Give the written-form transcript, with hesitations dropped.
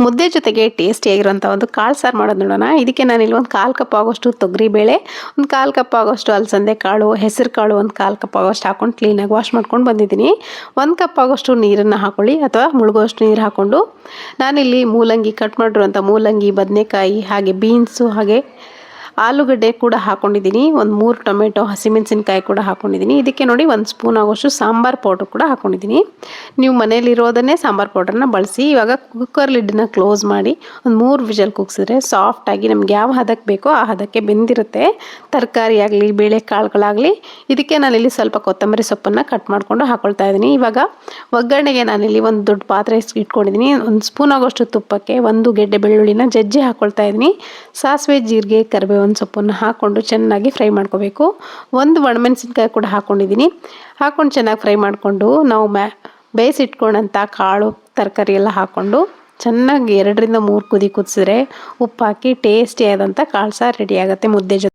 ಮುದ್ದೆ ಜೊತೆಗೆ ಟೇಸ್ಟಿಯಾಗಿರುವಂಥ ಒಂದು ಕಾಳು ಸಾರು ಮಾಡೋದು ನೋಡೋಣ. ಇದಕ್ಕೆ ನಾನಿಲ್ಲಿ ಒಂದು 1/4 ಕಪ್ ಆಗೋಷ್ಟು ತೊಗರಿಬೇಳೆ, ಒಂದು 1/4 ಕಪ್ ಆಗೋಷ್ಟು ಅಲಸಂದೆ ಕಾಳು, ಹೆಸರು ಕಾಳು ಒಂದು 1/4 ಕಪ್ ಆಗೋಷ್ಟು ಹಾಕೊಂಡು ಕ್ಲೀನಾಗಿ ವಾಶ್ ಮಾಡ್ಕೊಂಡು ಬಂದಿದ್ದೀನಿ. 1 ಕಪ್ ಆಗೋಷ್ಟು ನೀರನ್ನು ಹಾಕೊಳ್ಳಿ ಅಥವಾ ಮುಳುಗುವಷ್ಟು ನೀರು ಹಾಕ್ಕೊಂಡು ನಾನಿಲ್ಲಿ ಮೂಲಂಗಿ ಕಟ್ ಮಾಡಿರುವಂಥ ಮೂಲಂಗಿ, ಬದನೆಕಾಯಿ, ಹಾಗೆ ಬೀನ್ಸು, ಹಾಗೆ ಆಲೂಗಡ್ಡೆ ಕೂಡ ಹಾಕ್ಕೊಂಡಿದ್ದೀನಿ. ಒಂದು 3 ಟೊಮೆಟೊ, ಹಸಿಮೆಣಸಿನ್ಕಾಯಿ ಕೂಡ ಹಾಕ್ಕೊಂಡಿದ್ದೀನಿ. ಇದಕ್ಕೆ ನೋಡಿ 1 ಸ್ಪೂನ್ ಆಗೋಷ್ಟು ಸಾಂಬಾರು ಪೌಡ್ರ್ ಕೂಡ ಹಾಕ್ಕೊಂಡಿದ್ದೀನಿ. ನೀವು ಮನೇಲಿರೋದನ್ನೇ ಸಾಂಬಾರು ಪೌಡ್ರನ್ನ ಬಳಸಿ. ಇವಾಗ ಕುಕ್ಕರ್ ಲಿಡ್ಡನ್ನ ಕ್ಲೋಸ್ ಮಾಡಿ ಒಂದು 3 ವಿಷಲ್ ಕೂಗಿಸಿದ್ರೆ ಸಾಫ್ಟಾಗಿ ನಮ್ಗೆ ಯಾವ ಹದಕ್ಕೆ ಬೇಕೋ ಆ ಹದಕ್ಕೆ ಬೆಂದಿರುತ್ತೆ. ತರಕಾರಿ ಆಗಲಿ, ಬೇಳೆ ಕಾಳುಗಳಾಗಲಿ. ಇದಕ್ಕೆ ನಾನಿಲ್ಲಿ ಸ್ವಲ್ಪ ಕೊತ್ತಂಬರಿ ಸೊಪ್ಪನ್ನು ಕಟ್ ಮಾಡಿಕೊಂಡು ಹಾಕ್ಕೊಳ್ತಾ ಇದ್ದೀನಿ. ಇವಾಗ ಒಗ್ಗರಣೆಗೆ ನಾನಿಲ್ಲಿ ಒಂದು ದೊಡ್ಡ ಪಾತ್ರೆ ಇಟ್ಕೊಂಡಿದ್ದೀನಿ. 1 ಸ್ಪೂನ್ ಆಗೋಷ್ಟು ತುಪ್ಪಕ್ಕೆ 1 ಗೆಡ್ಡೆ ಬೆಳ್ಳುಳ್ಳಿನ ಜಜ್ಜಿ ಹಾಕ್ಕೊಳ್ತಾ ಇದ್ದೀನಿ. ಸಾಸಿವೆ, ಜೀರಿಗೆ, ಕರಿಬೇವಿನ ಸೊಪ್ಪನ್ನು ಹಾಕ್ಕೊಂಡು ಚೆನ್ನಾಗಿ ಫ್ರೈ ಮಾಡ್ಕೋಬೇಕು. 1 ಒಣಮೆಣಸಿನ್ಕಾಯಿ ಕೂಡ ಹಾಕ್ಕೊಂಡಿದ್ದೀನಿ. ಹಾಕ್ಕೊಂಡು ಚೆನ್ನಾಗಿ ಫ್ರೈ ಮಾಡಿಕೊಂಡು ನಾವು ಬೇಯಿಸಿಟ್ಕೊಂಡಂಥ ಕಾಳು ತರಕಾರಿ ಎಲ್ಲ ಹಾಕ್ಕೊಂಡು ಚೆನ್ನಾಗಿ 2 ರಿಂದ 3 ಕುದಿ ಕುದಿಸಿದ್ರೆ ಉಪ್ಪು ಹಾಕಿ ಟೇಸ್ಟಿಯಾದಂಥ ಕಾಳು ಸಾರು ರೆಡಿ ಆಗುತ್ತೆ ಮುದ್ದೆ ಜೊತೆ.